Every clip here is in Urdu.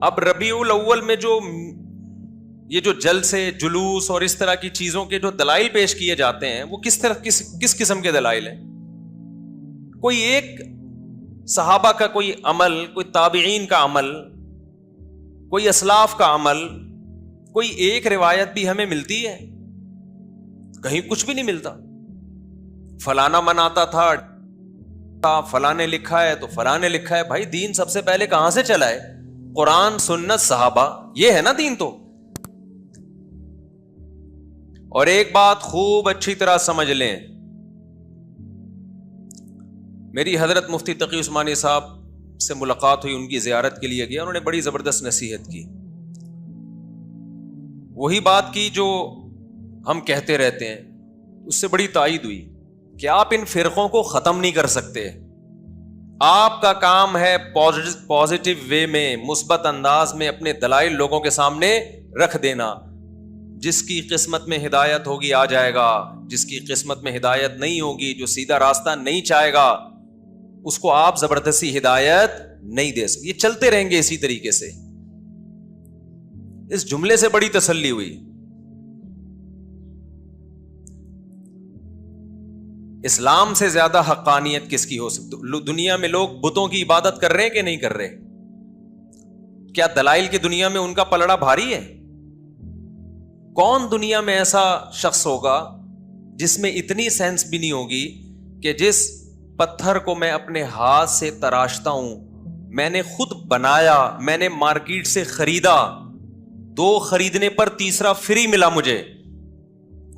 اب ربیع الاول میں جو یہ جو جلسے جلوس اور اس طرح کی چیزوں کے جو دلائل پیش کیے جاتے ہیں وہ کس قسم کے دلائل ہیں؟ کوئی ایک صحابہ کا کوئی عمل، کوئی تابعین کا عمل، کوئی اسلاف کا عمل، کوئی ایک روایت بھی ہمیں ملتی ہے؟ کہیں کچھ بھی نہیں ملتا. فلانا مناتا تھا، فلاں نے لکھا ہے تو فلاں نے لکھا ہے. بھائی دین سب سے پہلے کہاں سے چلا ہے؟ قرآن، سنت، صحابہ، یہ ہے نا دین. تو اور ایک بات خوب اچھی طرح سمجھ لیں، میری حضرت مفتی تقی عثمانی صاحب سے ملاقات ہوئی، ان کی زیارت کے لیے گیا، انہوں نے بڑی زبردست نصیحت کی. وہی بات کی جو ہم کہتے رہتے ہیں، اس سے بڑی تائید ہوئی کہ آپ ان فرقوں کو ختم نہیں کر سکتے. آپ کا کام ہے پازیٹو وے میں، مثبت انداز میں اپنے دلائل لوگوں کے سامنے رکھ دینا. جس کی قسمت میں ہدایت ہوگی آ جائے گا، جس کی قسمت میں ہدایت نہیں ہوگی، جو سیدھا راستہ نہیں چاہے گا، اس کو آپ زبردستی ہدایت نہیں دے سکتے. یہ چلتے رہیں گے اسی طریقے سے. اس جملے سے بڑی تسلی ہوئی. اسلام سے زیادہ حقانیت کس کی ہو سکتی؟ دنیا میں لوگ بتوں کی عبادت کر رہے ہیں کہ نہیں کر رہے؟ کیا دلائل کی دنیا میں ان کا پلڑا بھاری ہے؟ کون دنیا میں ایسا شخص ہوگا جس میں اتنی سینس بھی نہیں ہوگی کہ جس پتھر کو میں اپنے ہاتھ سے تراشتا ہوں، میں نے خود بنایا، میں نے مارکیٹ سے خریدا، 2 خریدنے پر تیسرا فری ملا مجھے،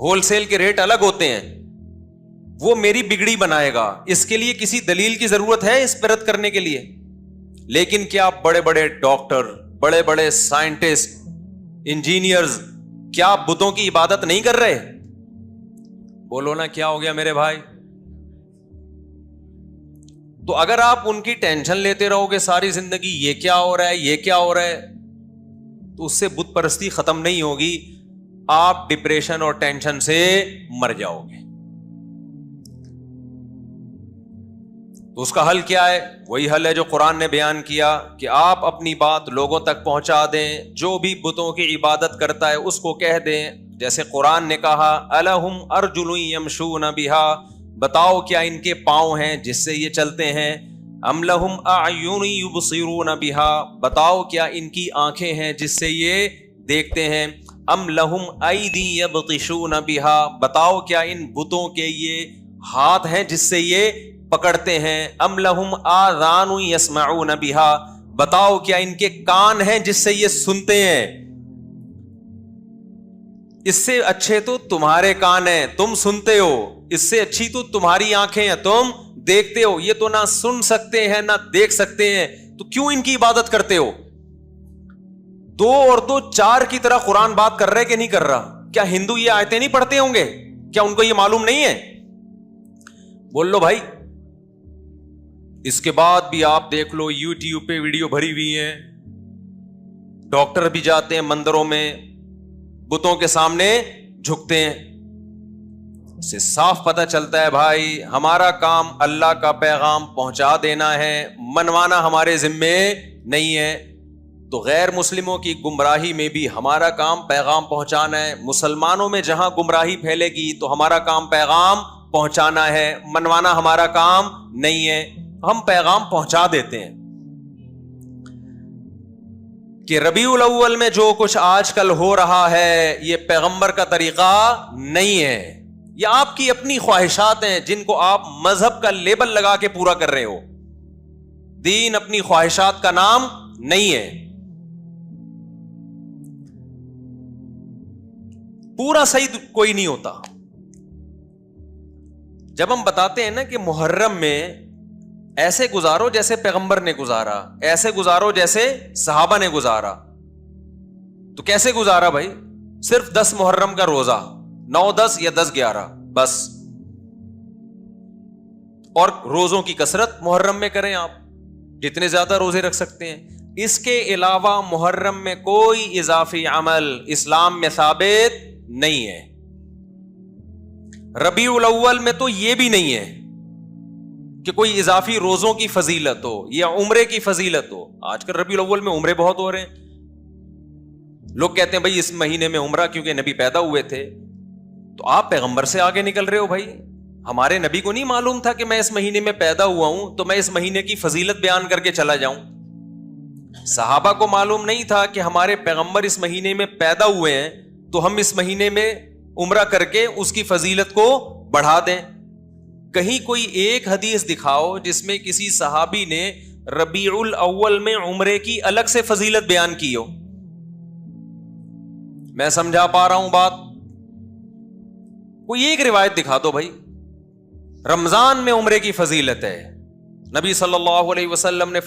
ہول سیل کے ریٹ الگ ہوتے ہیں، وہ میری بگڑی بنائے گا. اس کے لیے کسی دلیل کی ضرورت ہے اس پر رد کرنے کے لیے؟ لیکن کیا بڑے بڑے ڈاکٹر، بڑے بڑے سائنٹسٹ، انجینئرز کیا بتوں کی عبادت نہیں کر رہے؟ بولو نا کیا ہو گیا میرے بھائی؟ تو اگر آپ ان کی ٹینشن لیتے رہو گے ساری زندگی، یہ کیا ہو رہا ہے، یہ کیا ہو رہا ہے، تو اس سے بت پرستی ختم نہیں ہوگی. آپ ڈپریشن اور ٹینشن سے مر جاؤ گے. تو اس کا حل کیا ہے؟ وہی حل ہے جو قرآن نے بیان کیا کہ آپ اپنی بات لوگوں تک پہنچا دیں. جو بھی بتوں کی عبادت کرتا ہے اس کو کہہ دیں، جیسے قرآن نے کہا الہم ارجل یمشون بہا، بتاؤ کیا ان کے پاؤں ہیں جس سے یہ چلتے ہیں؟ ام لہم اعین یبصرون بہا، بتاؤ کیا ان کی آنکھیں ہیں جس سے یہ دیکھتے ہیں؟ ام لہم ایدی یبطشون بہا، بتاؤ کیا ان بتوں کے یہ ہاتھ ہیں جس سے یہ پکڑتے ہیں؟ ام لہم آذان یسمعون بہا، بتاؤ کیا ان کے کان ہیں جس سے یہ سنتے ہیں؟ اس سے اچھے تو تمہارے کان ہیں، تم سنتے ہو. اس سے اچھی تو تمہاری آنکھیں ہیں، تم دیکھتے ہو. یہ تو نہ سن سکتے ہیں نہ دیکھ سکتے ہیں، تو کیوں ان کی عبادت کرتے ہو؟ 2 اور 2 4 کی طرح قرآن بات کر رہا ہے کہ نہیں کر رہا؟ کیا ہندو یہ آیتیں نہیں پڑھتے ہوں گے؟ کیا ان کو یہ معلوم نہیں ہے؟ بول لو بھائی. اس کے بعد بھی آپ دیکھ لو یوٹیوب پہ ویڈیو بھری ہوئی ہیں، ڈاکٹر بھی جاتے ہیں مندروں میں، بتوں کے سامنے جھکتے ہیں. اس سے صاف پتہ چلتا ہے بھائی ہمارا کام اللہ کا پیغام پہنچا دینا ہے، منوانا ہمارے ذمے نہیں ہے. تو غیر مسلموں کی گمراہی میں بھی ہمارا کام پیغام پہنچانا ہے. مسلمانوں میں جہاں گمراہی پھیلے گی تو ہمارا کام پیغام پہنچانا ہے، منوانا ہمارا کام نہیں ہے. ہم پیغام پہنچا دیتے ہیں کہ ربیع الاول میں جو کچھ آج کل ہو رہا ہے یہ پیغمبر کا طریقہ نہیں ہے، یہ آپ کی اپنی خواہشات ہیں جن کو آپ مذہب کا لیبل لگا کے پورا کر رہے ہو. دین اپنی خواہشات کا نام نہیں ہے. پورا صحیح کوئی نہیں ہوتا. جب ہم بتاتے ہیں نا کہ محرم میں ایسے گزارو جیسے پیغمبر نے گزارا، ایسے گزارو جیسے صحابہ نے گزارا، تو کیسے گزارا بھائی؟ صرف 10 محرم کا روزہ، 9 10 یا 10 11 بس. اور روزوں کی کثرت محرم میں کریں، آپ جتنے زیادہ روزے رکھ سکتے ہیں. اس کے علاوہ محرم میں کوئی اضافی عمل اسلام میں ثابت نہیں ہے. ربیع الاول میں تو یہ بھی نہیں ہے. کہ کوئی اضافی روزوں کی فضیلت ہو یا عمرے کی فضیلت ہو. آج کل ربیع الاول میں عمرے بہت ہو رہے ہیں. لوگ کہتے ہیں بھائی اس مہینے میں عمرہ کیونکہ نبی پیدا ہوئے تھے. تو آپ پیغمبر سے آگے نکل رہے ہو بھائی. ہمارے نبی کو نہیں معلوم تھا کہ میں اس مہینے میں پیدا ہوا ہوں تو میں اس مہینے کی فضیلت بیان کر کے چلا جاؤں. صحابہ کو معلوم نہیں تھا کہ ہمارے پیغمبر اس مہینے میں پیدا ہوئے ہیں تو ہم اس مہینے میں عمرہ کر کے اس کی فضیلت کو بڑھا دیں. کہیں کوئی ایک حدیث دکھاؤ جس میں کسی صحابی نے ربیع الاول میں عمرے کی الگ سے فضیلت بیان کی ہو. میں سمجھا پا رہا ہوں بات؟ کوئی ایک روایت دکھا دو بھائی. رمضان میں عمرے کی فضیلت ہے. نبی صلی اللہ علیہ وسلم نے